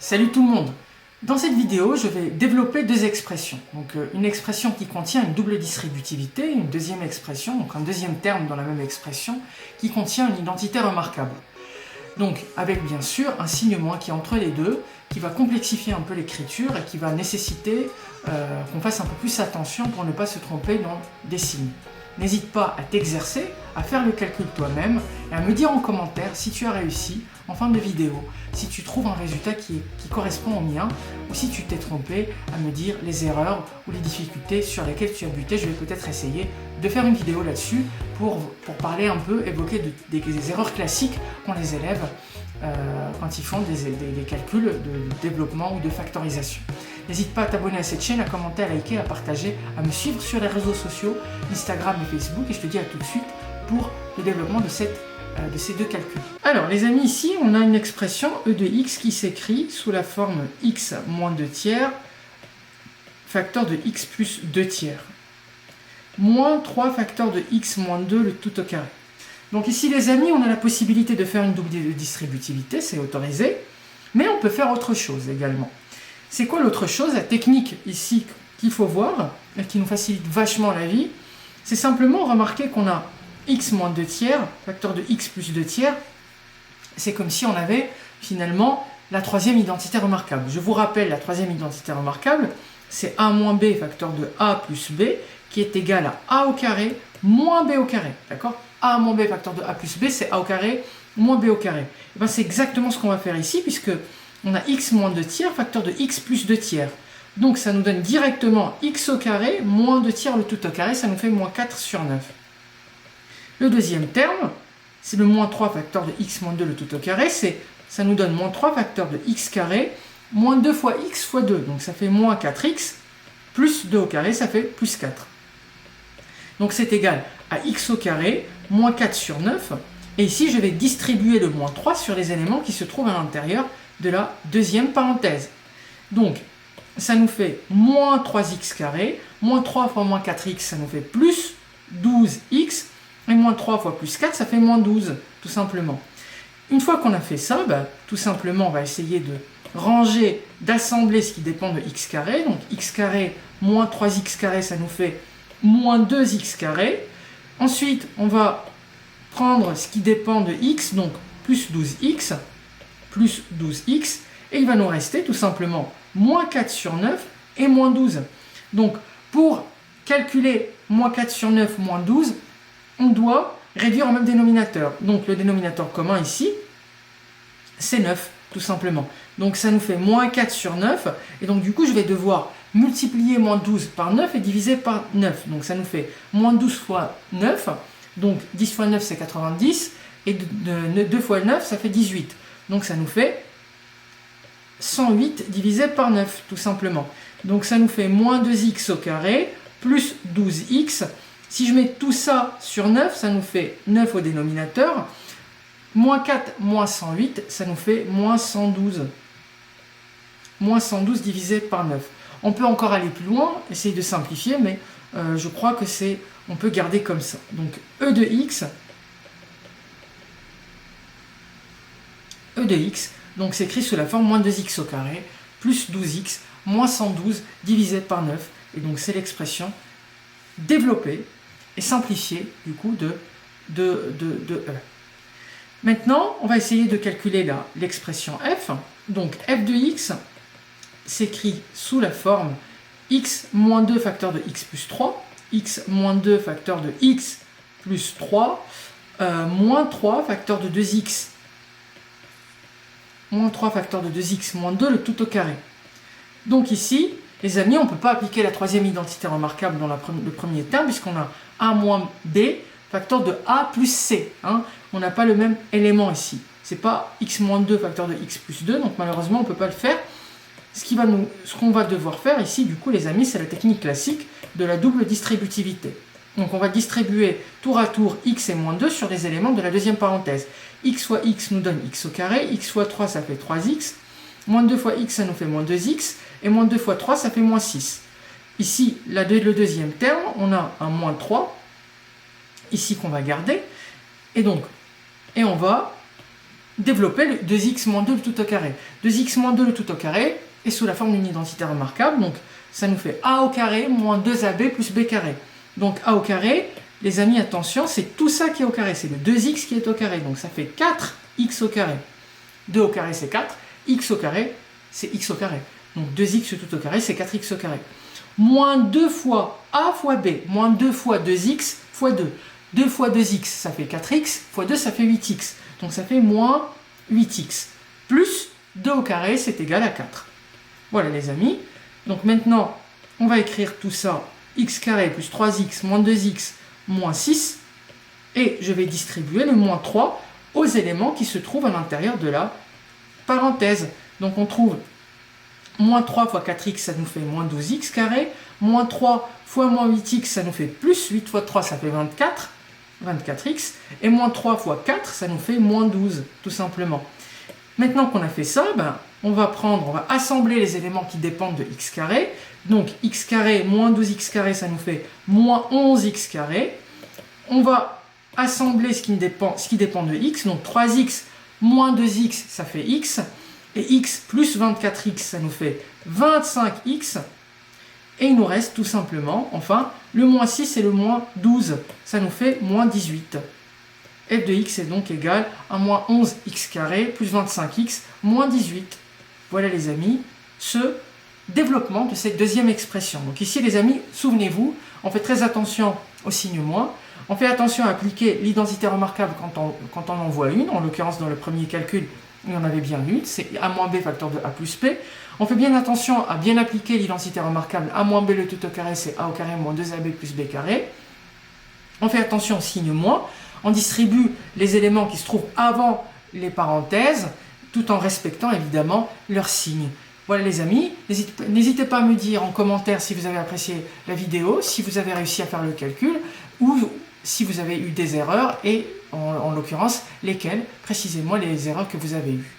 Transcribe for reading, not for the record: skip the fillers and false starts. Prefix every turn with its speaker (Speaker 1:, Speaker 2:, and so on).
Speaker 1: Salut tout le monde! Dans cette vidéo, je vais développer deux expressions. Donc une expression qui contient une double distributivité, une deuxième expression, donc un deuxième terme dans la même expression, qui contient une identité remarquable. Donc avec bien sûr un signe moins qui est entre les deux, qui va complexifier un peu l'écriture et qui va nécessiter qu'on fasse un peu plus attention pour ne pas se tromper dans des signes. N'hésite pas à t'exercer, à faire le calcul toi-même et à me dire en commentaire si tu as réussi en fin de vidéo, si tu trouves un résultat qui correspond au mien ou si tu t'es trompé, à me dire les erreurs ou les difficultés sur lesquelles tu as buté. Je vais peut-être essayer de faire une vidéo là-dessus pour parler un peu, évoquer des erreurs classiques qu'ont les élèves quand ils font des calculs de développement ou de factorisation. N'hésite pas à t'abonner à cette chaîne, à commenter, à liker, à partager, à me suivre sur les réseaux sociaux, Instagram et Facebook. Et je te dis à tout de suite pour le développement de ces deux calculs. Alors les amis, ici on a une expression e de x qui s'écrit sous la forme x moins 2 tiers facteur de x plus 2 tiers moins 3 facteur de x moins 2 le tout au carré. Donc ici les amis, on a la possibilité de faire une double distributivité, c'est autorisé, mais on peut faire autre chose également. C'est quoi l'autre chose? La technique ici qu'il faut voir et qui nous facilite vachement la vie, c'est simplement remarquer qu'on a x moins 2 tiers, facteur de x plus 2 tiers, c'est comme si on avait finalement la troisième identité remarquable. Je vous rappelle, la troisième identité remarquable, c'est a moins b facteur de a plus b, qui est égal à a au carré moins b au carré, d'accord? A moins b facteur de a plus b, c'est a au carré moins b au carré. Et bien c'est exactement ce qu'on va faire ici, puisque on a x moins 2 tiers facteur de x plus 2 tiers. Donc ça nous donne directement x au carré moins 2 tiers le tout au carré, ça nous fait moins 4 sur 9. Le deuxième terme, c'est le moins 3 facteur de x moins 2 le tout au carré, ça nous donne moins 3 facteur de x carré moins 2 fois x fois 2, donc ça fait moins 4x, plus 2 au carré, ça fait plus 4. Donc c'est égal à x au carré moins 4 sur 9, et ici je vais distribuer le moins 3 sur les éléments qui se trouvent à l'intérieur de la deuxième parenthèse. Donc ça nous fait moins 3x carré, moins 3 fois moins 4x, ça nous fait plus 12x, et moins 3 fois plus 4, ça fait moins 12, tout simplement. Une fois qu'on a fait ça, tout simplement, on va essayer de ranger, d'assembler ce qui dépend de x carré. Donc x carré moins 3x carré, ça nous fait moins 2x carré. Ensuite, on va prendre ce qui dépend de x, donc plus 12x, et il va nous rester tout simplement moins 4 sur 9 et moins 12. Donc, pour calculer moins 4 sur 9, moins 12, on doit réduire au même dénominateur. Donc le dénominateur commun ici, c'est 9, tout simplement. Donc ça nous fait moins 4 sur 9, et donc du coup je vais devoir multiplier moins 12 par 9 et diviser par 9. Donc ça nous fait moins 12 fois 9, donc 10 fois 9 c'est 90, et 2 fois 9 ça fait 18. Donc ça nous fait 108 divisé par 9, tout simplement. Donc ça nous fait moins 2x au carré, plus 12x. Si je mets tout ça sur 9, ça nous fait 9 au dénominateur. Moins 4, moins 108, ça nous fait moins 112. Moins 112 divisé par 9. On peut encore aller plus loin, essayer de simplifier, mais je crois que on peut garder comme ça. Donc e de x, donc c'est écrit sous la forme moins 2x au carré, plus 12x, moins 112 divisé par 9. Et donc c'est l'expression développée et simplifiée du coup de E. Maintenant, on va essayer de calculer l'expression f. Donc f de x s'écrit sous la forme x moins 2 facteur de x plus 3, x moins 2 facteur de x plus 3, moins 3 facteur de 2x, moins 3 facteur de 2x moins 2 le tout au carré. Donc ici, les amis, on ne peut pas appliquer la troisième identité remarquable dans le premier terme, puisqu'on a a moins b facteur de a plus c. On n'a pas le même élément ici. Ce n'est pas x moins 2 facteur de x plus 2, donc malheureusement on ne peut pas le faire. Ce qu'on va devoir faire ici, du coup les amis, c'est la technique classique de la double distributivité. Donc on va distribuer tour à tour x et moins 2 sur les éléments de la deuxième parenthèse. X fois x nous donne x au carré, x fois 3 ça fait 3x, moins 2 fois x ça nous fait moins 2x, et moins 2 fois 3 ça fait moins 6. Ici, le deuxième terme, on a un moins 3, ici qu'on va garder, et on va développer le 2x moins 2 le tout au carré. 2x moins 2 le tout au carré est sous la forme d'une identité remarquable, donc ça nous fait a au carré moins 2ab plus b carré. Donc a au carré, les amis, attention, c'est tout ça qui est au carré, c'est le 2x qui est au carré, donc ça fait 4x au carré. 2 au carré c'est 4, x au carré c'est x au carré. Donc 2x tout au carré c'est 4x au carré. Moins 2 fois a fois b, moins 2 fois 2x fois 2. 2 fois 2x ça fait 4x, fois 2 ça fait 8x. Donc ça fait moins 8x. Plus 2 au carré c'est égal à 4. Voilà les amis. Donc maintenant on va écrire tout ça, x carré plus 3x moins 2x moins 6. Et je vais distribuer le moins 3 aux éléments qui se trouvent à l'intérieur de la parenthèse. Donc on trouve moins 3 fois 4x, ça nous fait moins 12x carré. Moins 3 fois moins 8x, ça nous fait plus 8 fois 3, ça fait 24. 24x. Et moins 3 fois 4, ça nous fait moins 12, tout simplement. Maintenant qu'on a fait ça, on va assembler les éléments qui dépendent de x carré. Donc x carré moins 12x carré, ça nous fait moins 11x carré. On va assembler ce qui dépend de x. Donc 3x moins 2x, ça fait x. Et x plus 24x, ça nous fait 25x. Et il nous reste tout simplement, enfin, le moins 6 et le moins 12. Ça nous fait moins 18. f de x est donc égal à moins 11x carré plus 25x moins 18. Voilà les amis, ce développement de cette deuxième expression. Donc ici les amis, souvenez-vous, on fait très attention au signe moins. On fait attention à appliquer l'identité remarquable quand on en voit une. En l'occurrence dans le premier calcul, il y en avait bien une, c'est a moins b facteur de a plus p. On fait bien attention à bien appliquer l'identité remarquable a moins b le tout au carré, c'est a au carré moins 2ab plus b carré. On fait attention au signe moins. On distribue les éléments qui se trouvent avant les parenthèses, tout en respectant évidemment leur signe. Voilà les amis, n'hésitez pas à me dire en commentaire si vous avez apprécié la vidéo, si vous avez réussi à faire le calcul, ou si vous avez eu des erreurs, et en l'occurrence, lesquelles, précisez-moi les erreurs que vous avez eues.